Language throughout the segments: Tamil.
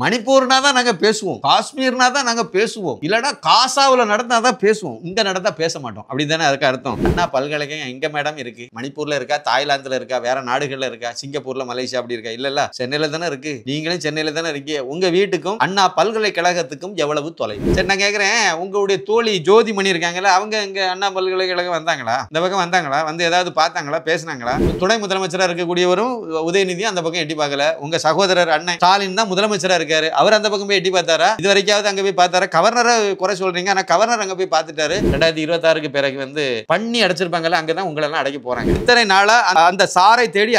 மணிப்பூர்னா தான் நாங்க பேசுவோம், காஷ்மீர்னா தான் நாங்க பேசுவோம், இல்லனா காசாவுல நடந்தா தான் பேசுவோம், இங்க நடந்தா பேச மாட்டோம். அப்படிதானே அதுக்கு அர்த்தம். அண்ணா பல்கலைக்கழகம் எங்க மேடம் இருக்கு? மணிப்பூர்ல இருக்கா, தாய்லாந்துல இருக்கா, வேற நாடுகள்ல இருக்கா, சிங்கப்பூர்ல, மலேசியா அப்படி இருக்கா? இல்ல சென்னையில தானே இருக்கு. நீங்களும் சென்னையில தானே இருக்கீங்க. உங்க வீட்டுக்கும் அண்ணா பல்கலைக்கழகத்துக்கும் எவ்வளவு தொலைவு? சரி, நான் கேக்குறேன், உங்களுடைய தோழி ஜோதிமணி இருக்காங்கல்ல, அவங்க இங்க அண்ணா பல்கலைக்கழகம் வந்தாங்களா? இந்த பக்கம் வந்தாங்களா? வந்து ஏதாவது பார்த்தாங்களா, பேசினாங்களா? துணை முதலமைச்சரா இருக்கக்கூடியவரும் உதயநிதி அந்த பக்கம் எட்டி பார்க்கல. உங்க சகோதரர் அண்ணன் ஸ்டாலின் தான் முதலமைச்சரா இருக்காரு. அவர் அந்த பக்கம் போய் எட்டி பார்த்தாரா? இது வரைக்கும் அங்க போய் பார்த்தாரா? கவர்னரை குறை சொல்றீங்க, ஆனா கவர்னர் அங்க போய் பார்த்துட்டாரு. 2026க்கு பிறகு வந்து பண்ணி அடைச்சிருப்பாங்கல்ல, அங்கதான் உங்களை எல்லாம் அடைக்க போறாங்க. இத்தனை நாளா அந்த சாரை தேடி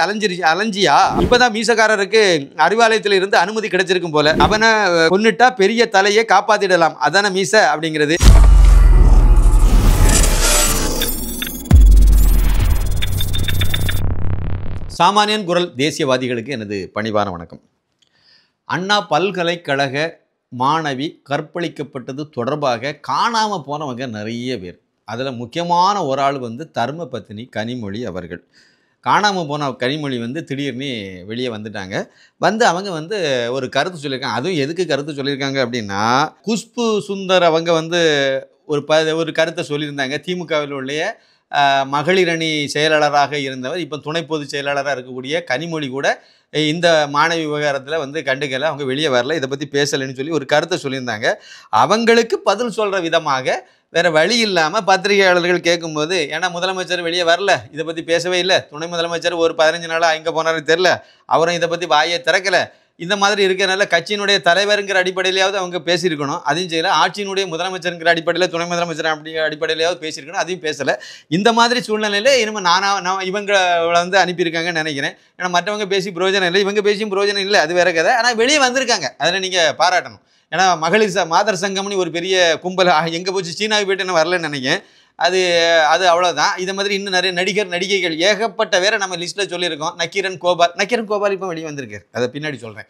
அலைஞ்சியா? இப்பதான் மீசக்காரருக்கு அறிவாலயத்தில் இருந்து அனுமதி கிடைச்சிருக்கும் போல. அவனை கொன்னுட்டா பெரிய தலையை காப்பாத்திடலாம், அதான மீச அப்படிங்கிறது. சாமானியன் குரல் தேசியவாதிகளுக்கு எனது பணிவான வணக்கம். அண்ணா பல்கலைக்கழக மாணவி கற்பழிக்கப்பட்டது தொடர்பாக காணாமல் போனவங்க நிறைய பேர். அதில் முக்கியமான ஒரு ஆள் வந்து தர்மபத்தினி கனிமொழி அவர்கள். காணாமல் போன கனிமொழி வந்து திடீர்னு வெளியே வந்துட்டாங்க. வந்து அவங்க வந்து ஒரு கருத்து சொல்லியிருக்காங்க. அதுவும் எதுக்கு கருத்து சொல்லியிருக்காங்க அப்படின்னா, குஷ்பு சுந்தர் அவங்க வந்து ஒரு கருத்தை சொல்லியிருந்தாங்க. திமுகவில் உள்ள மகளிர் அணி செயலாளராக இருந்தவர் இப்போ துணை பொதுச் செயலாளராக இருக்கக்கூடிய கனிமொழி கூட இந்த மாணவி விவகாரத்தில் வந்து கண்டுக்கல, அவங்க வெளியே வரல, இதை பற்றி பேசலைன்னு சொல்லி ஒரு கருத்தை சொல்லியிருந்தாங்க. அவங்களுக்கு பதில் சொல்கிற விதமாக வேறு வழி இல்லாமல் பத்திரிகையாளர்கள் கேட்கும்போது, ஏன்னா முதலமைச்சர் வெளியே வரல, இதை பற்றி பேசவே இல்லை, துணை முதலமைச்சர் ஒரு 15 நாளாக எங்கே போனாலும் தெரில, அவரும் இதை பற்றி வாயை திறக்கலை, இந்த மாதிரி இருக்கிறனால கட்சியினுடைய தலைவருங்கிற அடிப்படையிலாவது அவங்க பேசியிருக்கணும், அதையும் செய்யலை. ஆட்சியினுடைய முதலமைச்சருங்கிற அடிப்படையில் துணை முதலமைச்சர் அப்படிங்கிற அடிப்படையிலாவது பேசியிருக்கணும், அதையும் பேசலை. இந்த மாதிரி சூழ்நிலையில் இனிமேல் நான் இவங்க வந்து அனுப்பியிருக்காங்கன்னு நினைக்கிறேன். ஏன்னா மற்றவங்க பேசி பிரயோஜனம் இல்லை, இவங்க பேசியும் பிரயோஜனம் இல்லை, அது வேற கதை. ஆனால் வெளியே வந்திருக்காங்க, அதில் நீங்கள் பாராட்டணும். ஏன்னா மகளிர் மாதர் சங்கம்னு ஒரு பெரிய கும்பல் எங்கே போச்சு, சீனாவை போய்ட்டு என்ன வரலன்னு நினைக்கிறேன். அது அவ்வளோதான். இதை மாதிரி இன்னும் நிறைய நடிகைகள் ஏகப்பட்ட வேற நம்ம லிஸ்ட்டில் சொல்லியிருக்கோம். நக்கீரன் கோபால் இப்போ வெளியே வந்திருக்கார், அதை பின்னாடி சொல்கிறேன்.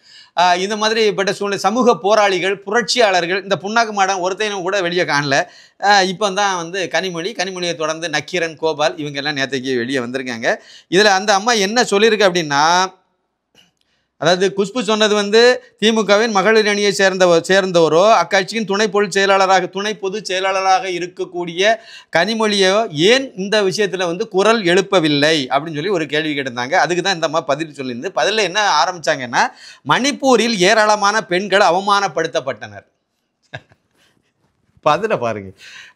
இந்த மாதிரி பட்ட சூழ்நிலை சமூக போராளிகள், புரட்சியாளர்கள், இந்த புண்ணாக்கு மாடம் ஒருத்தையும் கூட வெளியே காணல. இப்போ தான் வந்து கனிமொழியை தொடர்ந்து நக்கீரன், கோபால் இவங்க எல்லாம் நேற்றைக்கு வெளியே வந்திருக்காங்க. இதில் அந்த அம்மா என்ன சொல்லியிருக்கு அப்படின்னா, அதாவது குஷ்பு சொன்னது வந்து திமுகவின் மகளிர் அணியை சேர்ந்தவரோ அக்கட்சியின் துணை பொதுச் செயலாளராக இருக்கக்கூடிய கனிமொழியோ ஏன் இந்த விஷயத்தில் வந்து குரல் எழுப்பவில்லை அப்படின்னு சொல்லி ஒரு கேள்வி கேட்டிருந்தாங்க. அதுக்கு தான் இந்த அம்மா பதில் சொல்லியிருந்து. பதிலில் என்ன ஆரம்பித்தாங்கன்னா, மணிப்பூரில் ஏராளமான பெண்கள் அவமானப்படுத்தப்பட்டனர். பதில பாருங்க.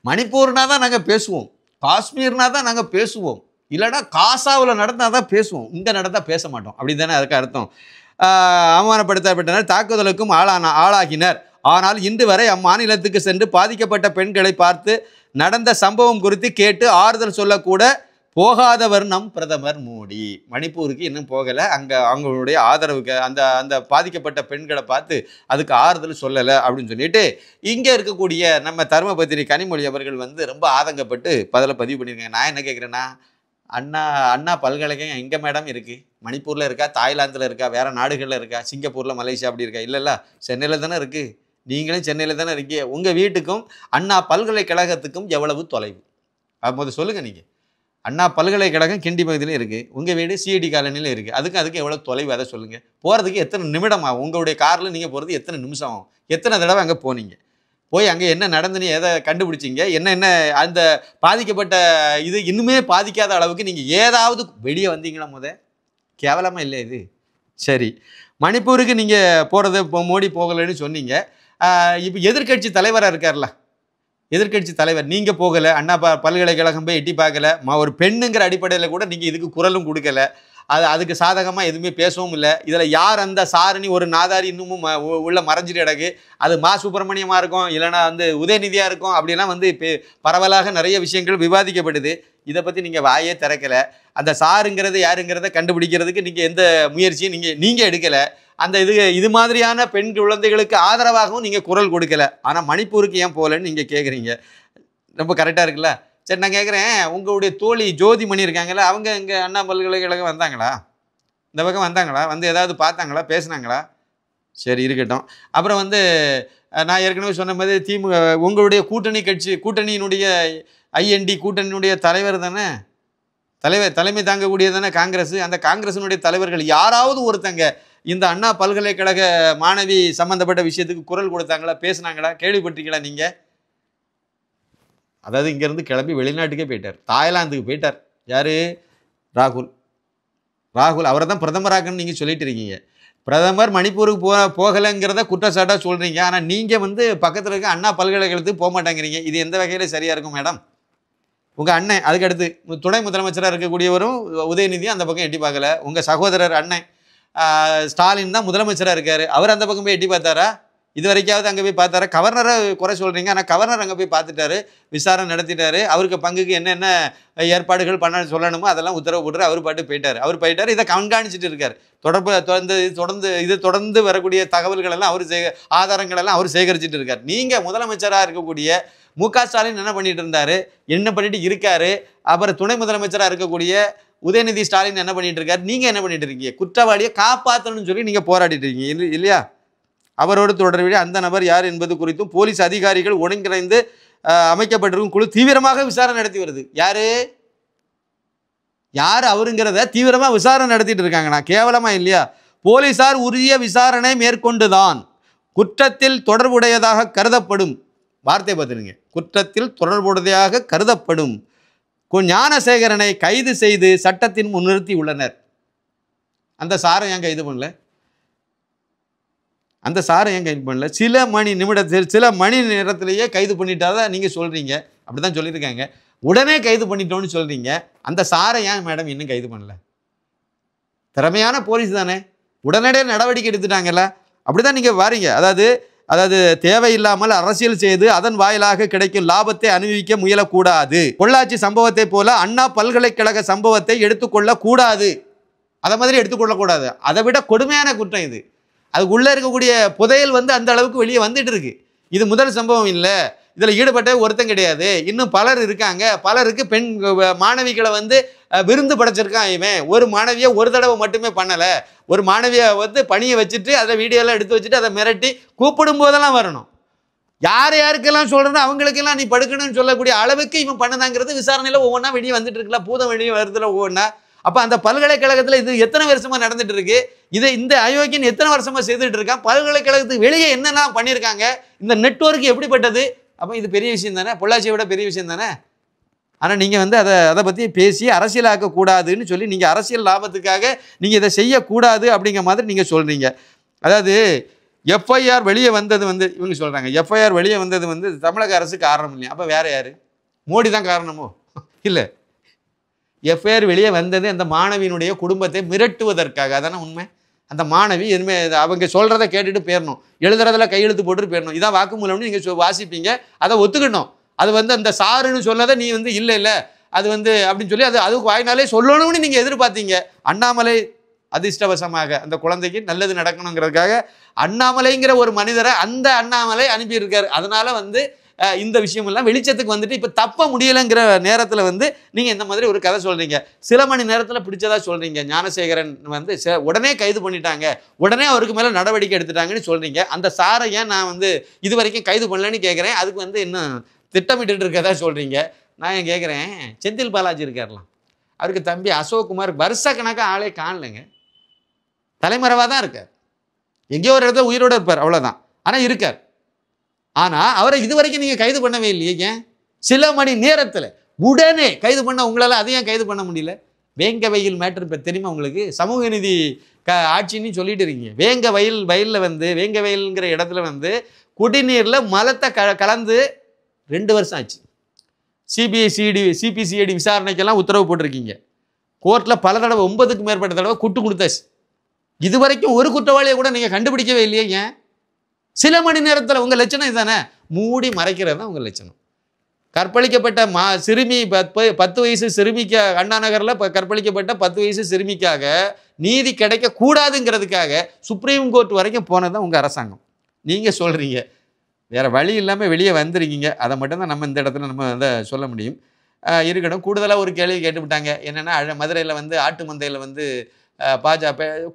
மணிப்பூர்னா தான் நாங்கள் பேசுவோம், காஷ்மீர்னா தான் நாங்கள் பேசுவோம், இல்லைனா காசாவில் நடந்தால் தான் பேசுவோம், இங்கே நடந்தால் பேச மாட்டோம், அப்படி தானே அதுக்கு அர்த்தம். அவமானப்படுத்தப்பட்டனர், தாக்குதலுக்கும் ஆளாகினர். ஆனால் இன்று வரை அம்மாநிலத்துக்கு சென்று பாதிக்கப்பட்ட பெண்களை பார்த்து நடந்த சம்பவம் குறித்து கேட்டு ஆறுதல் சொல்லக்கூட போகாதவர் நம் பிரதமர் மோடி. மணிப்பூருக்கு இன்னும் போகலை, அங்கே அவங்களுடைய ஆதரவுக்கு அந்த பாதிக்கப்பட்ட பெண்களை பார்த்து அதுக்கு ஆறுதல் சொல்லலை அப்படின்னு சொல்லிட்டு இங்கே இருக்கக்கூடிய நம்ம தர்மபத்தினி கனிமொழி அவர்கள் வந்து ரொம்ப ஆதங்கப்பட்டு பதிவு பண்ணியிருக்காங்க. நான் என்ன கேட்குறேன்னா, அண்ணா பல்கலைக்கழகம் எங்கே மேடம் இருக்குது? மணிப்பூரில் இருக்கா, தாய்லாந்தில் இருக்கா, வேறு நாடுகளில் இருக்கா, சிங்கப்பூரில், மலேசியா அப்படி இருக்கா? இல்லைல்ல, சென்னையில் தானே இருக்குது. நீங்களும் சென்னையில் தானே இருக்கீங்க. உங்கள் வீட்டுக்கும் அண்ணா பல்கலைக்கழகத்துக்கும் எவ்வளவு தொலைவு? அது சொல்லுங்கள். நீங்கள் அண்ணா பல்கலைக்கழகம் கிண்டி பகுதியிலும் இருக்குது, உங்கள் வீடு சிஐடி காலனியில் இருக்குது, அதுக்கு எவ்வளோ தொலைவு அதை சொல்லுங்கள். போகிறதுக்கு எத்தனை நிமிடம் ஆகும்? உங்களுடைய காரில் நீங்கள் போகிறது எத்தனை நிமிஷம் ஆகும்? எத்தனை தடவை அங்கே போனீங்க? போய் அங்கே என்ன நடந்துன்னு எதை கண்டுபிடிச்சிங்க? என்ன அந்த பாதிக்கப்பட்ட இது இன்னுமே பாதிக்காத அளவுக்கு நீங்கள் ஏதாவது வெளியே வந்தீங்களா? கேவலமாக இல்லை இது? சரி, மணிப்பூருக்கு நீங்கள் போகிறது மோடி போகலைன்னு சொன்னீங்க. இப்போ எதிர்கட்சி தலைவராக இருக்கார்ல, எதிர்கட்சி தலைவர், நீங்கள் போகலை, அண்ணா பல்கலைக்கழகம் போய் எட்டி பார்க்கல, ஒரு பெண்ணுங்கிற அடிப்படையில் கூட நீங்கள் இதுக்கு குரலும் கொடுக்கல, அதுக்கு சாதகமாக எதுவுமே பேசவும் இல்லை. இதில் யார் அந்த சாரணி ஒரு நாதாரி இன்னமும் உள்ள மறைஞ்சிட்டு கிடக்கு, அது மா சுப்பிரமணியமாக இருக்கும், இல்லைனா வந்து உதயநிதியாக இருக்கும், அப்படிலாம் வந்து பரவலாக நிறைய விஷயங்கள் விவாதிக்கப்படுது. இதை பற்றி நீங்கள் வாயே திறக்கலை. அந்த சாருங்கிறது யாருங்கிறத கண்டுபிடிக்கிறதுக்கு நீங்கள் எந்த முயற்சியும் நீங்கள் எடுக்கலை. அந்த இது மாதிரியான பெண் குழந்தைகளுக்கு ஆதரவாகவும் நீங்கள் குரல் கொடுக்கலை. ஆனால் மணிப்பூருக்கு ஏன் போகலன்னு நீங்கள் கேட்குறீங்க. ரொம்ப கரெக்டாக இருக்குல்ல? சரி, நான் கேட்குறேன், உங்களுடைய தோழி ஜோதிமணி இருக்காங்களா, அவங்க இங்கே அண்ணா பல்கலைக்கழகம் வந்தாங்களா? இந்த பக்கம் வந்தாங்களா? வந்து ஏதாவது பார்த்தாங்களா, பேசினாங்களா? சரி, இருக்கட்டும். அப்புறம் வந்து நான் ஏற்கனவே சொன்ன மாதிரி உங்களுடைய கூட்டணியினுடைய ஐஎன்டி கூட்டணியினுடைய தலைவர் தானே, தலைமை தாங்கக்கூடிய தானே காங்கிரஸ். அந்த காங்கிரஸினுடைய தலைவர்கள் யாராவது ஒருத்தங்க இந்த அண்ணா பல்கலைக்கழக மாணவி சம்பந்தப்பட்ட விஷயத்துக்கு குரல் கொடுத்தாங்களா, பேசுனாங்களா, கேள்விப்பட்டிருக்கீங்களா நீங்கள்? அதாவது இங்கேருந்து கிளம்பி வெளிநாட்டுக்கே போயிட்டார், தாய்லாந்துக்கு போயிட்டார். யார்? ராகுல் அவரை தான் பிரதமராகன்னு நீங்கள் சொல்லிட்டு இருக்கீங்க. பிரதமர் மணிப்பூருக்கு போகலைங்கிறத குற்றச்சாட்டாக சொல்கிறீங்க. ஆனால் நீங்கள் வந்து பக்கத்தில் இருக்க அண்ணா பல்கலைக்கழகத்துக்கு போக மாட்டேங்கிறீங்க. இது எந்த வகையில் சரியாக இருக்கும் மேடம்? உங்கள் அண்ணன் அதுக்கடுத்து துணை முதலமைச்சராக இருக்கக்கூடியவரும் உதயநிதியும் அந்த பக்கம் எட்டி பார்க்கல. உங்கள் சகோதரர் அண்ணன் ஸ்டாலின் தான் முதலமைச்சராக இருக்கார், அவர் அந்த பக்கம் போய் எட்டி பார்த்தாரா? இது வரைக்காவது அங்கே போய் பார்த்தாரா? கவர்னரை குறை சொல்கிறீங்க, ஆனால் கவர்னர் அங்கே போய் பார்த்துட்டாரு, விசாரணை நடத்திட்டாரு, அவருக்கு பங்குக்கு என்னென்ன ஏற்பாடுகள் பண்ண சொல்லணுமோ அதெல்லாம் உத்தரவு போட்டு அவர் பாட்டு போயிட்டார். இதை கண்காணிச்சுட்டு இருக்கார். தொடர்ந்து வரக்கூடிய தகவல்கள் எல்லாம் ஆதாரங்கள் எல்லாம் அவர் சேகரிச்சுட்டு இருக்கார். நீங்கள் முதலமைச்சராக இருக்கக்கூடிய மு.க. ஸ்டாலின் என்ன பண்ணிட்டு இருந்தாரு, என்ன பண்ணிட்டு இருக்காரு? அப்புறம் துணை முதலமைச்சராக இருக்கக்கூடிய உதயநிதி ஸ்டாலின் என்ன பண்ணிட்டு இருக்காரு? நீங்கள் என்ன பண்ணிட்டு இருக்கீங்க? குற்றவாளியை காப்பாற்றணும்னு சொல்லி நீங்கள் போராடிட்டு இருக்கீங்க இல்லையா? அவரோடு தொடர்புடைய அந்த நபர் யார் என்பது குறித்தும் போலீஸ் அதிகாரிகள் ஒருங்கிணைந்து அமைக்கப்பட்டிருக்கும் குழு தீவிரமாக விசாரணை நடத்தி வருது. யார் அவருங்கிறத தீவிரமாக விசாரணை நடத்திட்டு இருக்காங்கண்ணா, கேவலமா இல்லையா? போலீசார் உரிய விசாரணை மேற்கொண்டுதான் குற்றத்தில் தொடர்புடையதாக கருதப்படும், வார்த்தை பார்த்துருங்க, குற்றத்தில் தொடர்புடையதாக கருதப்படும் ஞானசேகரனை கைது செய்து சட்டத்தின் முன்னிறுத்தி உள்ளனர். அந்த சாரை ஏன் கைது பண்ணல? சில மணி நேரத்திலேயே கைது பண்ணிட்டாதான் நீங்கள் சொல்கிறீங்க, அப்படி தான் சொல்லியிருக்காங்க. உடனே கைது பண்ணிட்டோன்னு சொல்கிறீங்க, அந்த சாரை ஏன் மேடம் இன்னும் கைது பண்ணல? திறமையான போலீஸ் தானே, உடனடியாக நடவடிக்கை எடுத்துட்டாங்கல்ல, அப்படி தான் நீங்கள் வாரீங்க. அதாவது தேவையில்லாமல் அரசியல் செய்து அதன் வாயிலாக கிடைக்கும் லாபத்தை அனுபவிக்க முயலக்கூடாது. பொள்ளாச்சி சம்பவத்தை போல அண்ணா பல்கலைக்கழக சம்பவத்தை எடுத்துக்கொள்ளக்கூடாது, அதை மாதிரி எடுத்துக்கொள்ளக்கூடாது. அதை விட கொடுமையான குற்றம் இது. அதுக்குள்ளே இருக்கக்கூடிய புதையல் வந்து அந்த அளவுக்கு வெளியே வந்துட்டு இருக்கு. இது முதல் சம்பவம் இல்லை, இதில் ஈடுபட்ட ஒருத்தன் கிடையாது, இன்னும் பலர் இருக்காங்க. பலருக்கு பெண் மாணவிகளை வந்து விருந்து படைச்சிருக்கான் இவன். ஒரு மாணவியை ஒரு தடவை மட்டுமே பண்ணலை, ஒரு மாணவியை வந்து பணியை வச்சுட்டு அதை வீடியோலாம் எடுத்து வச்சுட்டு அதை மிரட்டி கூப்பிடும் போதெல்லாம் வரணும். யாருக்கெல்லாம் சொல்கிறேன்னா அவங்களுக்கெல்லாம் நீ படுக்கணும்னு சொல்லக்கூடிய அளவுக்கு இவன் பண்ணதாங்கிறது விசாரணையில் ஒவ்வொன்றா வெளியே வந்துட்டு இருக்குல்ல, பூதம் வெளியே வருதுல ஒவ்வொன்றா. அப்போ அந்த பல்கலைக்கழகத்தில் இது எத்தனை வருஷமாக நடந்துட்டு இருக்கு, இந்த அயோக்கியன் எத்தனை வருஷமாக செய்துட்டு இருக்கான், பல்கலைக்கழகத்துக்கு வெளியே என்னெல்லாம் பண்ணியிருக்காங்க, இந்த நெட்வொர்க் எப்படிப்பட்டது? அப்போ இது பெரிய விஷயம் தானே, பொள்ளாச்சியை விட பெரிய விஷயம் தானே. ஆனால் நீங்கள் வந்து அதை பற்றி பேசி அரசியலாக்கக்கூடாதுன்னு சொல்லி நீங்கள் அரசியல் லாபத்துக்காக நீங்கள் இதை செய்யக்கூடாது அப்படிங்கிற மாதிரி நீங்கள் சொல்கிறீங்க. அதாவது எஃப்ஐஆர் வெளியே வந்தது வந்து இவங்க சொல்கிறாங்க, எஃப்ஐஆர் வெளியே வந்தது வந்து தமிழக அரசு காரணம் இல்லையா? அப்போ வேறு யார்? மோடி தான் காரணமோ? இல்லை, எஃப்ஐஆர் வெளியே வந்தது அந்த மாணவியினுடைய குடும்பத்தை மிரட்டுவதற்காக. அதானே உண்மை. அந்த மாணவி இனிமேல் அவங்க சொல்கிறத கேட்டுட்டு போயிடணும், எழுதுறதுல கையெழுத்து போட்டுட்டு போயிடணும், இதான் வாக்குமூலம்னு நீங்கள் வாசிப்பீங்க, அதை ஒத்துக்கணும். அது வந்து அந்த சாருன்னு சொன்னதை நீ வந்து இல்லை அது வந்து அப்படின்னு சொல்லி அதுக்கு வாய்னாலே சொல்லணும்னு நீங்கள் எதிர்பார்த்தீங்க. அண்ணாமலை அதிர்ஷ்டவசமாக அந்த குழந்தைக்கு நல்லது நடக்கணுங்கிறதுக்காக அண்ணாமலைங்கிற ஒரு மனிதரை அந்த அண்ணாமலை அனுப்பியிருக்காரு. அதனால வந்து இந்த விஷயமெல்லாம் வெளிச்சத்துக்கு வந்துட்டு இப்போ தப்ப முடியலைங்கிற நேரத்தில் வந்து நீங்கள் இந்த மாதிரி ஒரு கதை சொல்கிறீங்க. சில மணி நேரத்தில் பிடிச்சதா சொல்கிறீங்க. ஞானசேகரன் வந்து உடனே கைது பண்ணிட்டாங்க, உடனே அவருக்கு மேலே நடவடிக்கை எடுத்துட்டாங்கன்னு சொல்கிறீங்க. அந்த சாரை ஏன் நான் வந்து இது வரைக்கும் கைது பண்ணலன்னு கேட்குறேன். அதுக்கு வந்து இன்னும் திட்டமிட்டு இருக்கதா சொல்கிறீங்க. நான் ஏன் கேட்குறேன், செந்தில் பாலாஜி இருக்கார்லாம், அவருக்கு தம்பி அசோக்குமார் வருஷ கணக்காக ஆளே காணலைங்க, தலைமறைவாக தான் இருக்கார், எங்கேயோ ஒரு இடத்துல உயிரோடு இருப்பார், அவ்வளோதான். ஆனால் இருக்கார். ஆனால் அவரை இது வரைக்கும் நீங்கள் கைது பண்ணவே இல்லையே. ஏன்? சில மணி நேரத்தில் உடனே கைது பண்ண உங்களால் அதையும் கைது பண்ண முடியல? வேங்க வயல் மேட்ரு இப்போ தெரியுமா உங்களுக்கு? சமூக நீதி ஆட்சின்னு சொல்லிட்டு இருக்கீங்க. வயலில் வந்து வேங்க வயலுங்கிற இடத்துல வந்து குடிநீரில் மலத்தை கலந்து 2 வருஷம் ஆச்சு. சிபிசிஐடி விசாரணைக்கெல்லாம் உத்தரவு போட்டிருக்கீங்க. கோர்ட்டில் பல தடவை 9க்கு மேற்பட்ட தடவை குட்டு கொடுத்தாச்சு. இது வரைக்கும் ஒரு குற்றவாளியை கூட நீங்கள் கண்டுபிடிக்கவே இல்லையே. ஏன்? சில மணி நேரத்தில் உங்கள் லட்சணம் இதுதானே, மூடி மறைக்கிறது தான் உங்கள் லட்சணம். கற்பழிக்கப்பட்ட சிறுமி 10 வயசு சிறுமிக்கு அண்ணா நகரில் கற்பழிக்கப்பட்ட 10 வயசு சிறுமிக்காக நீதி கிடைக்கக்கூடாதுங்கிறதுக்காக சுப்ரீம் கோர்ட் வரைக்கும் போனது தான் உங்கள் அரசாங்கம். நீங்கள் சொல்கிறீங்க, வேறு வழி இல்லாமல் வெளியே வந்துருக்கீங்க. அதை மட்டும்தான் நம்ம இந்த இடத்துல நம்ம அதை சொல்ல முடியும். இருக்கட்டும். கூடுதலாக ஒரு கேள்வி கேட்டுவிட்டாங்க. என்னென்னா, மதுரையில் வந்து ஆட்டு மந்தையில் வந்து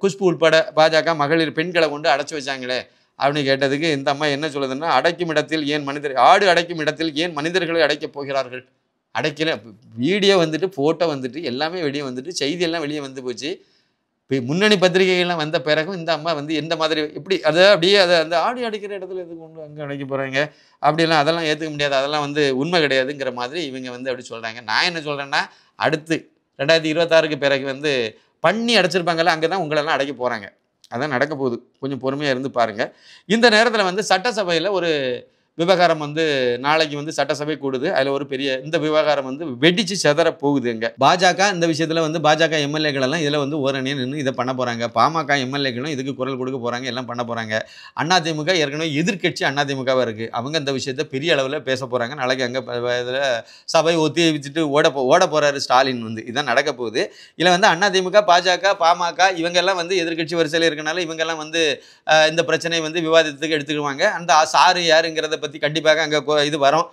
குஷ்பு உட்பட பாஜக மகளிர் பெண்களை கொண்டு அடைச்சி வச்சாங்களே அப்படின்னு கேட்டதுக்கு இந்த அம்மா என்ன சொல்லுதுன்னா, அடைக்கும் இடத்தில் ஏன் ஆடு அடைக்கும் இடத்தில் ஏன் மனிதர்களை அடைக்கப் போகிறார்கள்? அடைக்கல. வீடியோ வந்துட்டு, ஃபோட்டோ வந்துட்டு, எல்லாமே வெளியே வந்துட்டு, செய்தியெல்லாம் வெளியே வந்து போச்சு. முன்னணி பத்திரிகைகள்லாம் வந்த பிறகும் இந்த அம்மா வந்து எந்த மாதிரி எப்படி அதை அப்படியே அதை அந்த ஆடி அடிக்கிற இடத்துல எதுக்கு கொண்டு அங்கே அடைக்க போகிறாங்க அப்படிலாம் அதெல்லாம் ஏற்றுக்க முடியாது, அதெல்லாம் வந்து உண்மை கிடையாதுங்கிற மாதிரி இவங்க வந்து அப்படி சொல்கிறாங்க. நான் என்ன சொல்கிறேன்னா, அடுத்து 2026க்கு பிறகு வந்து பண்ணி அடைச்சிருப்பாங்கல்ல, அங்கே தான் உங்களெல்லாம் அடைக்க போகிறாங்க. அதான் நடக்க போகுது. கொஞ்சம் பொறுமையாக இருந்து பாருங்கள். இந்த நேரத்தில் வந்து சட்டசபையில் ஒரு விவகாரம் வந்து நாளைக்கு வந்து சட்டசபை கூடுது. அதில் ஒரு பெரிய இந்த விவகாரம் வந்து வெடிச்சு செதற போகுது. எங்க பாஜக இந்த விஷயத்தில் வந்து பாஜக எம்எல்ஏக்கள் எல்லாம் இதில் வந்து ஓரணியாக நின்று இதை பண்ண போகிறாங்க. பாமக எம்எல்ஏக்களும் இதுக்கு குரல் கொடுக்க போகிறாங்க, எல்லாம் பண்ண போகிறாங்க. அதிமுக ஏற்கனவே எதிர்க்கட்சி அதிமுகவாக இருக்குது. அவங்க இந்த விஷயத்தை பெரிய அளவில் பேச போகிறாங்க. நாளைக்கு அங்கே இதில் சபை ஒத்தி வச்சுட்டு ஓட போகிறாரு ஸ்டாலின். வந்து இதுதான் நடக்க போகுது. இதில் வந்து அதிமுக, பாஜக, பாமக இவங்கெல்லாம் வந்து எதிர்க்கட்சி வரிசையில் இருக்கனால இவங்கெல்லாம் வந்து இந்த பிரச்சனையை வந்து விவாதத்துக்கு எடுத்துக்குவாங்க. அந்த சாரு யாருங்கிறத பற்றி கண்டிப்பாக அங்கே இது வரும்.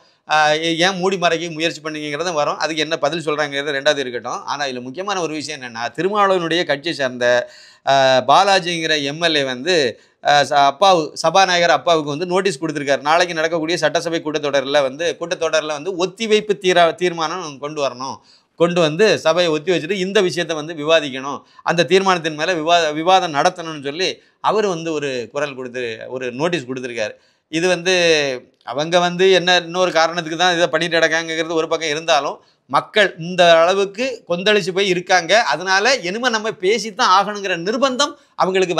ஏன் மூடி மறைக்க முயற்சி பண்ணிங்கிறதும் வரும். அதுக்கு என்ன பதில் சொல்கிறாங்கிறது ரெண்டாவது இருக்கட்டும். ஆனால் இதில் முக்கியமான ஒரு விஷயம் என்னென்னா, திருமாவளவனுடைய கட்சியை சேர்ந்த பாலாஜிங்கிற எம்எல்ஏ வந்து சபாநாயகர் அப்பாவுக்கு வந்து நோட்டீஸ் கொடுத்துருக்காரு. நாளைக்கு நடக்கக்கூடிய சட்டசபை கூட்டத்தொடரில் வந்து ஒத்திவைப்பு தீர்மானம் கொண்டு வந்து சபையை ஒத்தி வச்சுட்டு இந்த விஷயத்தை வந்து விவாதிக்கணும், அந்த தீர்மானத்தின் மேலே விவாதம் நடத்தணும்னு சொல்லி அவர் வந்து ஒரு குரல் ஒரு நோட்டீஸ் கொடுத்துருக்காரு. இது வந்து அவங்க வந்து என்ன இன்னொரு காரணத்துக்கு தான் இதை பண்ணிட்டு கிடக்காங்கிறது ஒரு பக்கம் இருந்தாலும், மக்கள் இந்த அளவுக்கு கொந்தளிச்சு போய் இருக்காங்க. அதனால இனிமே நம்ம பேசித்தான் ஆகணுங்கிற நிர்பந்தம் அவங்களுக்கு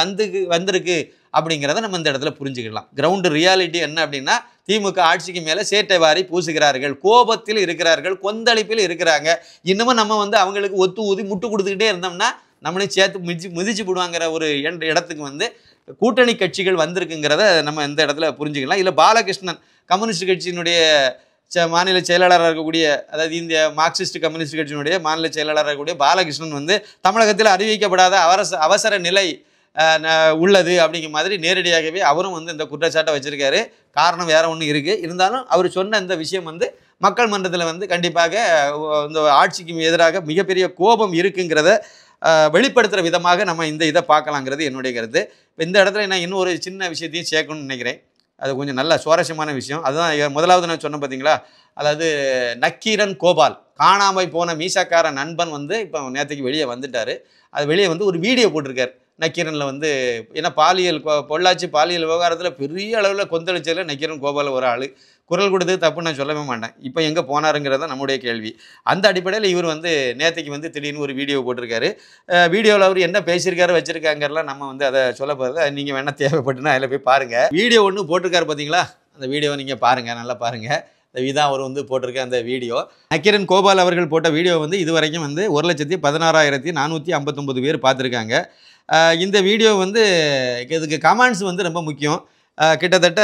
வந்திருக்கு அப்படிங்கிறத நம்ம இந்த இடத்துல புரிஞ்சுக்கலாம். கிரவுண்டு ரியாலிட்டி என்ன அப்படின்னா, திமுக ஆட்சிக்கு மேலே சேட்டை வாரி பூசுகிறார்கள், கோபத்தில் இருக்கிறார்கள், கொந்தளிப்பில் இருக்கிறாங்க. இன்னமும் நம்ம வந்து அவங்களுக்கு ஒத்து ஊதி முட்டு கொடுத்துக்கிட்டே இருந்தோம்னா நம்மளையும் சேர்த்து மிதிச்சு போடுவாங்கிற ஒரு இடத்துக்கு வந்து கூட்டணி கட்சிகள் வந்திருக்குங்கிறத நம்ம இந்த இடத்துல புரிஞ்சுக்கலாம். இல்லை பாலகிருஷ்ணன் கம்யூனிஸ்ட் கட்சியினுடைய மாநில செயலாளராக இருக்கக்கூடிய, அதாவது இந்திய மார்க்சிஸ்ட் கம்யூனிஸ்ட் கட்சியினுடைய மாநில செயலாளராக இருக்கக்கூடிய பாலகிருஷ்ணன் வந்து தமிழகத்தில் அறிவிக்கப்படாத அவசர நிலை உள்ளது அப்படிங்கிற மாதிரி நேரடியாகவே அவரும் வந்து இந்த குற்றச்சாட்டை வச்சிருக்காரு. காரணம் வேற ஒன்று இருக்குது. இருந்தாலும் அவர் சொன்ன இந்த விஷயம் வந்து மக்கள் மன்றத்தில் வந்து கண்டிப்பாக இந்த ஆட்சிக்கு எதிராக மிகப்பெரிய கோபம் இருக்குங்கிறத வெளிப்படுத்துகிற விதமாக நம்ம இந்த இதை பார்க்கலாங்கிறது என்னுடைய கருத்து. இப்போ இந்த இடத்துல நான் இன்னும் ஒரு சின்ன விஷயத்தையும் சேர்க்கணும்னு நினைக்கிறேன். அது கொஞ்சம் நல்ல சுவாரஸ்யமான விஷயம். அதுதான் முதலாவது நான் சொன்னேன் பார்த்தீங்களா, அதாவது நக்கீரன் கோபால் காணாமல் போன மீசக்கார நண்பன் வந்து இப்போ நேற்றுக்கு வெளியே வந்துட்டார். அது வெளியே வந்து ஒரு வீடியோ போட்டிருக்கார் நக்கீரனில் வந்து. ஏன்னா பொள்ளாச்சி பாலியல் விவகாரத்தில் பெரிய அளவில் கொந்தளிச்சதில் நக்கீரன் கோபால் ஒரு ஆள். குரல் கொடுத்து தப்பு நான் சொல்லவே மாட்டேன். இப்போ எங்கே போனாருங்கிறத நம்முடைய கேள்வி. அந்த அடிப்படையில் இவர் வந்து நேற்றுக்கு வந்து திடீர்னு ஒரு வீடியோ போட்டிருக்காரு. வீடியோவில் அவர் என்ன பேசியிருக்காரு வச்சுருக்காங்கிறலாம் நம்ம வந்து அதை சொல்ல போகிறது. நீங்கள் வேணால் தேவைப்பட்டுனா அதில் போய் பாருங்கள். வீடியோ ஒன்று போட்டிருக்காரு பார்த்தீங்களா, அந்த வீடியோவை நீங்கள் பாருங்கள், நல்லா பாருங்கள். இதான் அவர் வந்து போட்டிருக்க அந்த வீடியோ. நக்கீரன் கோபால் அவர்கள் போட்ட வீடியோ வந்து இதுவரைக்கும் வந்து 1,16,459 பேர் பார்த்துருக்காங்க. இந்த வீடியோ வந்து இதுக்கு கமெண்ட்ஸ் வந்து ரொம்ப முக்கியம். கிட்டத்தட்ட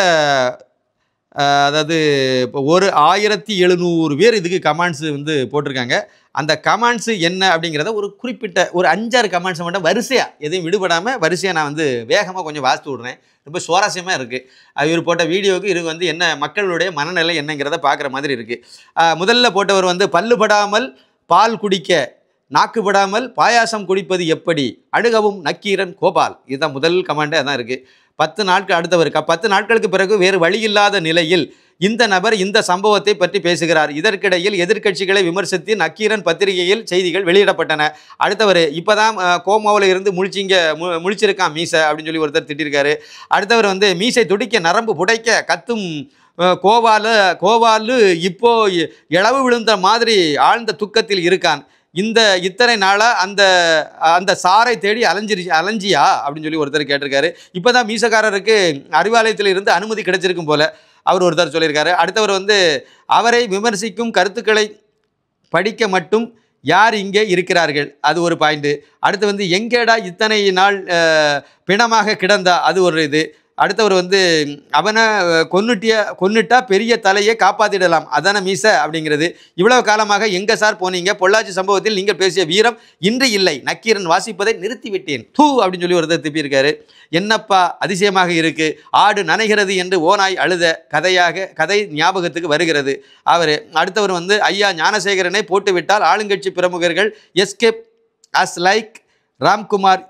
அதாவது இப்போ 1700 பேர் இதுக்கு கமெண்ட்ஸ் வந்து போட்டிருக்காங்க. அந்த கமெண்ட்ஸு என்ன அப்படிங்கிறத ஒரு குறிப்பிட்ட ஒரு 5-6 கமெண்ட்ஸை மட்டும் வரிசையாக எதையும் விடுபடாமல் வரிசையாக நான் வந்து வேகமாக கொஞ்சம் வாசித்து விட்றேன். ரொம்ப சுவாரஸ்யமாக இருக்குது. இவர் போட்ட வீடியோவுக்கு இது வந்து என்ன மக்களுடைய மனநிலை என்னங்கிறத பார்க்குற மாதிரி இருக்குது. முதல்ல போட்டவர் வந்து பல்லுபடாமல் பால் குடிக்க, நாக்குப்படாமல் பாயாசம் குடிப்பது எப்படி, அணுகவும் நக்கீரன் கோபால். இதுதான் முதல் கமெண்டே அதான் இருக்குது. 10 நாட்கள் அடுத்தவர் 10 நாட்களுக்கு பிறகு வேறு வழியில்லாத நிலையில் இந்த நபர் இந்த சம்பவத்தை பற்றி பேசுகிறார். இதற்கிடையில் எதிர்க்கட்சிகளை விமர்சித்து நக்கீரன் பத்திரிகையில் செய்திகள் வெளியிடப்பட்டன. அடுத்தவர் இப்போதான் கோமாவில் இருந்து முழிச்சிருக்கான் மீசை அப்படின்னு சொல்லி ஒருத்தர் திட்டிருக்காரு. அடுத்தவர் வந்து மீசை துடிக்க நரம்பு புடைக்க கத்தும் கோவாலு இப்போ இளவு விழுந்த மாதிரி ஆழ்ந்த துக்கத்தில் இருக்கான். இத்தனை நாளாக அந்த சாரை தேடி அலைஞ்சியா அப்படின்னு சொல்லி ஒருத்தர் கேட்டிருக்காரு. இப்போ தான் மீசக்காரருக்கு அறிவாலயத்தில் இருந்து அனுமதி கிடைச்சிருக்கும் போல அவர் ஒருத்தர் சொல்லியிருக்காரு. அடுத்தவர் வந்து அவரை விமர்சிக்கும் கருத்துக்களை படிக்க மட்டும் யார் இங்கே இருக்கிறார்கள், அது ஒரு பாயிண்ட்டு. அடுத்து வந்து எங்கேடா இத்தனை நாள் பிணமாக கிடந்தா, அது ஒரு இது. அடுத்தவர் வந்து அவனை கொன்னுட்டா பெரிய தலையை காப்பாற்றிடலாம், அதான மீசை அப்படிங்கிறது. இவ்வளவு காலமாக எங்கே சார் போனீங்க, பொள்ளாச்சி சம்பவத்தில் நீங்கள் பேசிய வீரம் இன்று இல்லை, நக்கீரன் வாசிப்பதை நிறுத்திவிட்டேன் தூ அப்படின்னு சொல்லி ஒருத்தர் திப்பியிருக்காரு. என்னப்பா அதிசயமாக இருக்குது, ஆடு நனைகிறது என்று ஓநாய் அழுத கதை ஞாபகத்துக்கு வருகிறது. அடுத்தவர் வந்து ஐயா ஞானசேகரனை போட்டுவிட்டால் ஆளுங்கட்சி பிரமுகர்கள் escape as like Ramkumar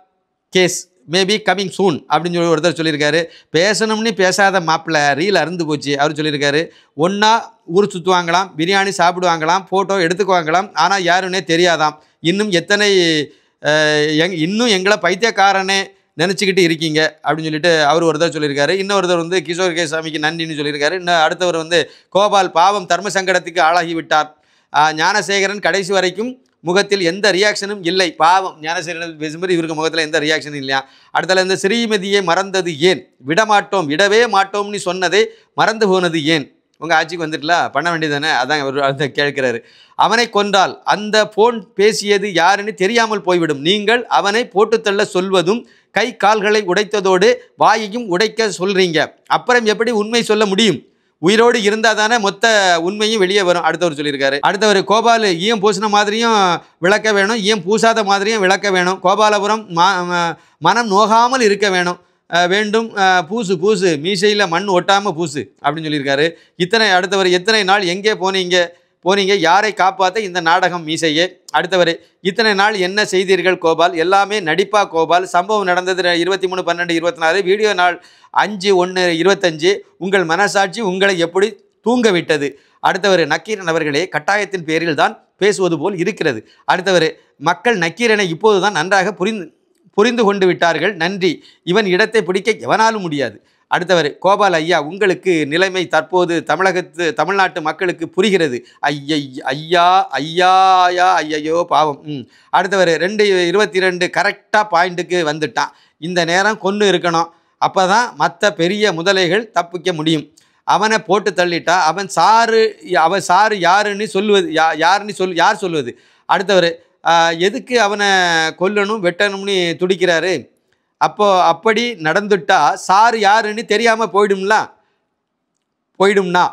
case maybe coming soon அப்படின்னு சொல்லி ஒருத்தர் சொல்லியிருக்காரு. பேசணும்னு பேசாத மாப்பிள்ளை ரீல் அருந்து போச்சு அவர் சொல்லியிருக்காரு. ஒன்றா ஊர் சுற்றுவாங்களாம், பிரியாணி சாப்பிடுவாங்களாம், ஃபோட்டோ எடுத்துக்குவாங்களாம், ஆனால் யாருன்னே தெரியாதாம். இன்னும் எத்தனை இன்னும் எங்களை பைத்தியக்காரனே நினச்சிக்கிட்டு இருக்கீங்க அப்படின்னு சொல்லிட்டு அவர் ஒருத்தர் சொல்லியிருக்காரு. இன்னொருத்தர் வந்து கிஷோர் கே சாமிக்கு நன்றின்னு சொல்லியிருக்காரு. இன்னும் அடுத்தவர் வந்து கோபால் பாவம் தர்ம சங்கடத்துக்கு ஆளாகி விட்டார். ஞானசேகரன் கடைசி வரைக்கும் முகத்தில் எந்த ரியாக்ஷனும் இல்லை. பாவம் ஞானசேகரன் பேசும்போது இவருக்கு முகத்தில் எந்த ரியாக்ஷனும் இல்லையா. அடுத்தல இந்த ஸ்ரீமதியை மறந்தது ஏன், விடமாட்டோம் விடவே மாட்டோம்னு சொன்னதே மறந்து போனது ஏன், உங்கள் ஆட்சிக்கு வந்துட்டல பண்ண வேண்டியது தானே, அதான் அவர் அதை கேட்கிறாரு. அவனை கொன்றால் அந்த போன் பேசியது யாருன்னு தெரியாமல் போய்விடும். நீங்கள் அவனை போட்டுத்தள்ள சொல்வதும் கை கால்களை உடைத்ததோடு வாயையும் உடைக்க சொல்றீங்க. அப்புறம் எப்படி உண்மை சொல்ல முடியும்? உயிரோடு இருந்தால் தானே மொத்த உண்மையும் வெளியே வரும். அடுத்தவர் சொல்லியிருக்காரு. அடுத்தவர் கோபால் ஈயம் பூசின மாதிரியும் விளக்க வேணும், ஈயம் பூசாத மாதிரியும் விளக்க வேணும். கோபாலபுரம் மனம் நோகாமல் இருக்க வேணும் வேண்டும். பூசு பூசு மீசையில் மண் ஒட்டாமல் பூசு அப்படின்னு சொல்லியிருக்காரு. அடுத்தவர் எத்தனை நாள் எங்கே போனீங்க யாரை காப்பாற்ற இந்த நாடகம் மீசையே. அடுத்தவர் இத்தனை நாள் என்ன செய்தீர்கள் கோபால், எல்லாமே நடிப்பா கோபால். சம்பவம் நடந்தது 23/12/24, வீடியோ நாள் 5/1/25. உங்கள் மனசாட்சி உங்களை எப்படி தூங்க விட்டது? அடுத்தவர் நக்கீரன் அவர்களே, கட்டாயத்தின் பேரில் தான் பேசுவது போல் இருக்கிறது. அடுத்தவர் மக்கள் நக்கீரனை இப்போது தான் நன்றாக புரிந்து கொண்டு விட்டார்கள், நன்றி. இவன் இடத்தை பிடிக்க எவனாலும் முடியாது. அடுத்தவர் கோபால் ஐயா, உங்களுக்கு நிலைமை தற்போது தமிழ்நாட்டு மக்களுக்கு புரிகிறது. ஐயையோ பாவம். அடுத்தவர் 2:22 கரெக்டாக பாயிண்ட்டுக்கு வந்துட்டான். இந்த நேரம் கொண்டு இருக்கணும், அப்போ தான் மற்ற பெரிய முதலைகள் தப்பிக்க முடியும். அவனை போட்டு தள்ளிட்டா அவன் சாரு யாருன்னு சொல்லுவது யார் சொல்லுவது? அடுத்தவர் எதுக்கு அவனை கொல்லணும் வெட்டணும்னு துடிக்கிறாரு? அப்படி நடந்துட்டா சார் யாருன்னு தெரியாமல் போயிடும்னா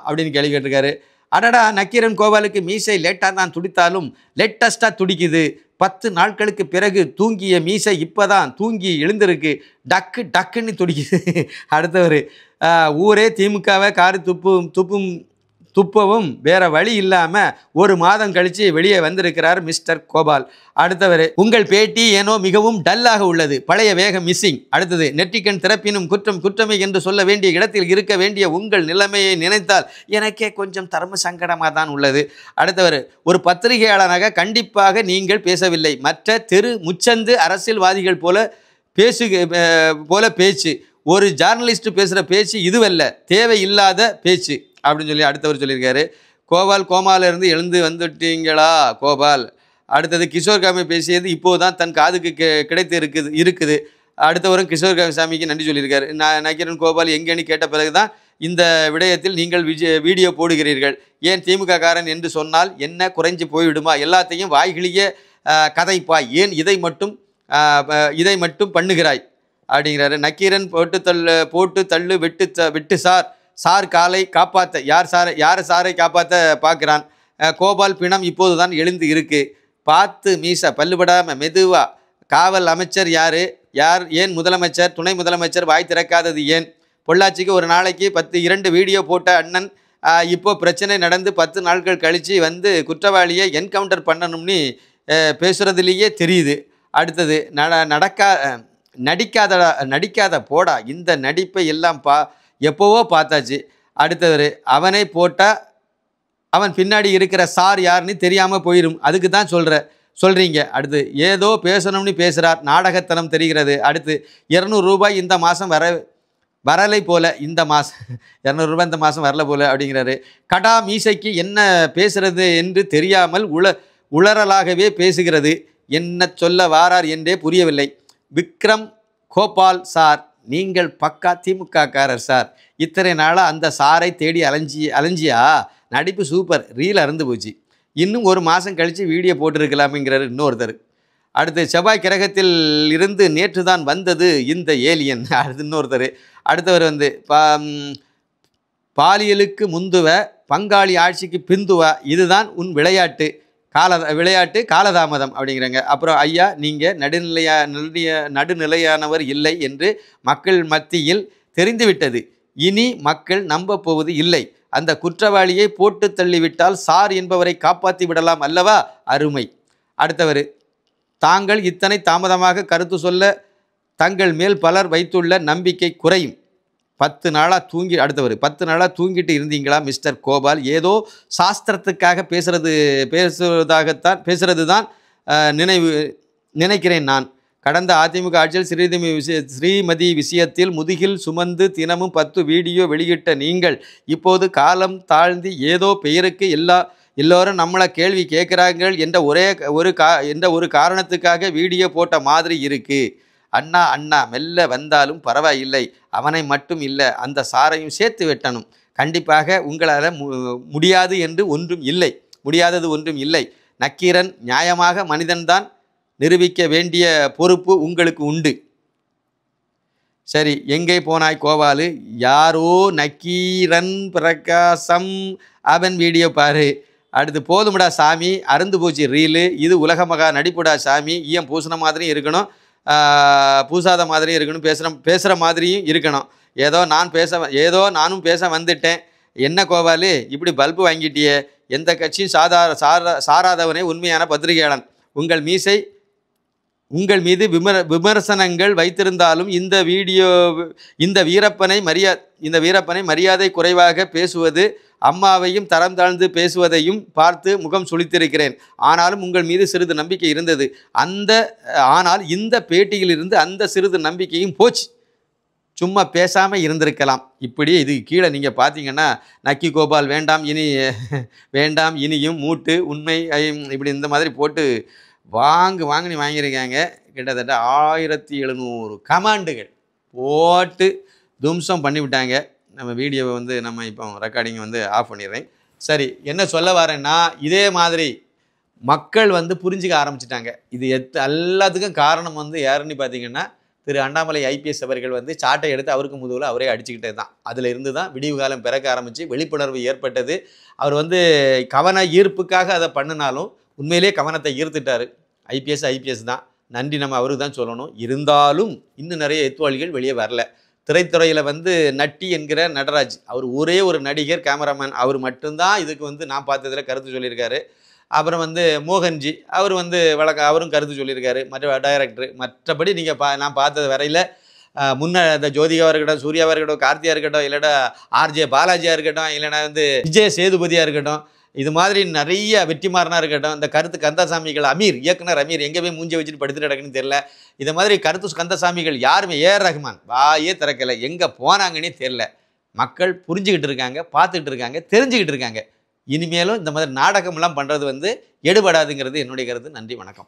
அப்படின்னு கேள்வி கேட்டிருக்காரு. அடடா, நக்கீரன் கோபாலுக்கு மீசை லேட்டாக தான் துடித்தாலும் லேட்டஸ்ட்டாக துடிக்குது. 10 நாட்களுக்கு பிறகு தூங்கிய மீசை இப்போ தான் தூங்கி எழுந்திருக்கு, டக்குன்னு துடிக்குது. அடுத்தவர் ஊரே திமுகவை காரி துப்பவும் வேற வழி இல்லாமல் 1 மாதம் கழித்து வெளியே வந்திருக்கிறார் மிஸ்டர் கோபால். அடுத்தவர் உங்கள் பேட்டி ஏனோ மிகவும் டல்லாக உள்ளது, பழைய வேகம் மிஸ்ஸிங். அடுத்தது நெற்றிக்கண் திறப்பினும் குற்றம் குற்றமே என்று சொல்ல வேண்டிய இடத்தில் இருக்க வேண்டிய உங்கள் நிலைமையை நினைத்தால் எனக்கே கொஞ்சம் தர்ம சங்கடமாக தான் உள்ளது. அடுத்தவர் ஒரு பத்திரிகையாளராக கண்டிப்பாக நீங்கள் பேசவில்லை, மற்ற முச்சந்து அரசியல்வாதிகள் போல பேச்சு, ஒரு ஜார்னலிஸ்ட் பேசுகிற பேச்சு இதுவல்ல, தேவையில்லாத பேச்சு அப்படின்னு சொல்லி அடுத்தவர் சொல்லியிருக்காரு. கோபால் கோமாவிலேருந்து எழுந்து வந்துட்டீங்களா கோபால்? அடுத்தது கிஷோர் காமி பேசியது இப்போது தான் தன் காதுக்கு கிடைத்து இருக்குது. அடுத்தவரும் கிஷோர் சாமிக்கு நன்றி சொல்லியிருக்காரு. நக்கீரன் கோபால் எங்கேன்னு கேட்ட பிறகு தான் இந்த விடயத்தில் நீங்கள் வீடியோ போடுகிறீர்கள். ஏன் திமுக காரன் என்று சொன்னால் என்ன குறைஞ்சி போய்விடுமா? எல்லாத்தையும் வாய்கிளிய கதைப்பாய், ஏன் இதை மட்டும் பண்ணுகிறாய் அப்படிங்கிறாரு. நக்கீரன் போட்டு தள்ளு விட்டு சார் காலை காப்பாற்ற யார் சாரை காப்பாற்ற பார்க்குறான். கோபால் பிணம் இப்போது தான் எழுந்து இருக்கு, பார்த்து மீசை பல்லுபடாமல் மெதுவா. காவல் அமைச்சர் யார்? ஏன் முதலமைச்சர் துணை முதலமைச்சர் வாய் திறக்காதது ஏன்? பொள்ளாச்சிக்கு ஒரு நாளைக்கு 2 வீடியோ போட்ட அண்ணன் இப்போ பிரச்சனை நடந்து 10 நாட்கள் கழித்து வந்து குற்றவாளியை என்கவுண்டர் பண்ணணும்னு பேசுகிறதுலேயே தெரியுது. அடுத்தது நடிக்காத போடா, இந்த நடிப்பை எல்லாம் எப்போவோ பார்த்தாச்சு. அடுத்தவர் அவனை போட்டால் அவன் பின்னாடி இருக்கிற சார் யாருன்னு தெரியாமல் போயிடும், அதுக்கு தான் சொல்கிறீங்க. அடுத்து ஏதோ பேசணும்னு பேசுகிறார், நாடகத்தனம் தெரிகிறது. அடுத்து 200 ரூபாய் இந்த மாதம் வரலை போல, இந்த மாதம் 200 ரூபாய் இந்த மாதம் வரல போல அப்படிங்கிறாரு. கடா மீசைக்கு என்ன பேசுறது என்று தெரியாமல் உளறலாகவே பேசுகிறது, என்ன சொல்ல வாரார் என்றே புரியவில்லை. விக்ரம் கோபால் சார், நீங்கள் பக்கா திமுக காரர் சார். இத்தனை நாளாக அந்த சாரை தேடி அலைஞ்சியா? நடிப்பு சூப்பர், ரீல் அறந்து போச்சு, இன்னும் 1 மாதம் கழித்து வீடியோ போட்டிருக்கலாமுங்கிறார் இன்னொருத்தர். அடுத்து செவ்வாய் கிரகத்தில் இருந்து நேற்று தான் வந்தது இந்த ஏலியன். அடுத்து இன்னொருத்தர். அடுத்தவர் வந்து பாலியலுக்கு முந்துவ பங்காளி ஆட்சிக்கு பிந்துவ, இதுதான் உன் விளையாட்டு காலதாமதம் அப்படிங்கிறாங்க. அப்புறம் ஐயா, நீங்கள் நடுநிலையானவர் இல்லை என்று மக்கள் மத்தியில் தெரிந்துவிட்டது, இனி மக்கள் நம்ப போவது இல்லை. அந்த குற்றவாளியை போட்டு தள்ளிவிட்டால் சார் என்பவரை காப்பாற்றி விடலாம் அல்லவா? அருமை. அடுத்தவர் தாங்கள் இத்தனை தாமதமாக கருத்து சொல்ல தங்கள் மேல் பலர் வைத்துள்ள நம்பிக்கை குறையும். 10 நாளாக அடுத்தவர் 10 நாளாக தூங்கிட்டு இருந்தீங்களா மிஸ்டர் கோபால்? ஏதோ சாஸ்திரத்துக்காக பேசுறது தான் நினைக்கிறேன் நான். கடந்த அதிமுக ஆட்சியில் ஸ்ரீமதி விஷயத்தில் முதுகில் சுமந்து தினமும் 10 வீடியோ வெளியிட்ட நீங்கள் இப்போது காலம் தாழ்ந்து ஏதோ பெயருக்கு எல்லோரும் நம்மளை கேள்வி கேட்குறாங்கள் என்ற ஒரு காரணத்துக்காக வீடியோ போட்ட மாதிரி இருக்கு. அண்ணா மெல்ல வந்தாலும் பரவாயில்லை, அவனை மட்டும் இல்லை அந்த சாரையும் சேர்த்து வெட்டணும். கண்டிப்பாக உங்களால் முடியாது என்று ஒன்றும் இல்லை, முடியாதது ஒன்றும் இல்லை. நக்கீரன் நியாயமாக மனிதன்தான், நிரூபிக்க வேண்டிய பொறுப்பு உங்களுக்கு உண்டு. சரி, எங்கே போனாய் கோபாலு? யாரோ நக்கீரன் பிரகாசம் அவன் வீடியோ பாரு. அடுத்து போதும்டா சாமி, அருந்து போச்சு ரீலு, இது உலக மகா நடிப்புடா சாமி. ஈயம் பூசின மாதிரியும் இருக்கணும், பூசாத மாதிரியும் இருக்கணும், பேசுகிற மாதிரியும் இருக்கணும். ஏதோ நானும் பேச வந்துட்டேன். என்ன கோபாலு இப்படி பல்பு வாங்கிட்டியே? எந்த கட்சியும் சாராதவனே உண்மையான பத்திரிகையாளன். உங்கள் மீது விமர்சனங்கள் வைத்திருந்தாலும் இந்த வீரப்பனை மரியாதை குறைவாக பேசுவது, அம்மாவையும் தரம் தாழ்ந்து பேசுவதையும் பார்த்து முகம் சுளித்திருக்கிறேன். ஆனாலும் உங்கள் மீது சிறிது நம்பிக்கை இருந்தது. ஆனால் இந்த பேட்டியிலிருந்து அந்த சிறிது நம்பிக்கையும் போச்சு. சும்மா பேசாமல் இருந்திருக்கலாம். இப்படியே இது கீழே நீங்கள் பார்த்தீங்கன்னா நக்கி கோபால் வேண்டாம் இனியும் மூட்டு உண்மை இப்படி இந்த மாதிரி போட்டு வாங்கியிருக்காங்க. கிட்டத்தட்ட 1700 கமாண்டுகள் போட்டு தும்சம் பண்ணிவிட்டாங்க. நம்ம வீடியோவை நம்ம இப்போ ரெக்கார்டிங் ஆஃப் பண்ணிடுறேன். சரி, என்ன சொல்ல வரேன்னா, இதே மாதிரி மக்கள் புரிஞ்சுக்க ஆரம்பிச்சிட்டாங்க. இது எல்லாத்துக்கும் காரணம் யாருன்னு பார்த்தீங்கன்னா திரு அண்ணாமலை ஐபிஎஸ் அவர்கள் சாட்டை எடுத்து அவருக்கு முதுகில் அவரே அடிச்சுக்கிட்டே தான். அதில் இருந்து தான் விடிவு காலம் பிறக்க ஆரம்பித்து விழிப்புணர்வு ஏற்பட்டது. அவர் கவன ஈர்ப்புக்காக அதை பண்ணினாலும் உண்மையிலே கவனத்தை ஈர்த்துட்டார். ஐபிஎஸ் தான், நன்றி நம்ம அவருக்கு தான் சொல்லணும். இருந்தாலும் இன்னும் நிறைய எத்துவாளிகள் வெளியே வரல. திரைத்துறையில் நட்டி என்கிற நடராஜ், அவர் ஒரே ஒரு நடிகர், கேமராமேன், அவர் மட்டும்தான் இதுக்கு நான் பார்த்ததில் கருத்து சொல்லியிருக்காரு. அப்புறம் மோகன்ஜி அவர் அவரும் கருத்து சொல்லியிருக்காரு, மற்ற டைரக்டர். மற்றபடி நீங்கள் நான் பார்த்தது வரையில் இந்த ஜோதிகாவாக இருக்கட்டும், சூர்யாவாக இருக்கட்டும், கார்த்தியாக இருக்கட்டும், இல்லைனா ஆர்ஜே பாலாஜியாக இருக்கட்டும், இல்லைனா விஜய் சேதுபதியாக இருக்கட்டும், இது மாதிரி நிறைய வெற்றிமாறனாக இருக்கட்டும், இந்த கருத்து கந்தசாமிகள் இயக்குனர் அமீர் எங்கே போய் மூஞ்சி வச்சுட்டு படுத்துட்டு கிடக்குன்னு தெரியல. இது மாதிரி கருத்து கந்தசாமிகள் யாருமே, ஏஆர் ரஹ்மான் வாயே திறக்கலை, எங்கே போனாங்கன்னே தெரியல. மக்கள் புரிஞ்சுக்கிட்டு இருக்காங்க, பார்த்துக்கிட்டு இருக்காங்க, தெரிஞ்சுக்கிட்டு இருக்காங்க. இனிமேலும் இந்த மாதிரி நாடகம்லாம் பண்ணுறது எடுபடாதுங்கிறது என்னுடைய கருத்து. நன்றி, வணக்கம்.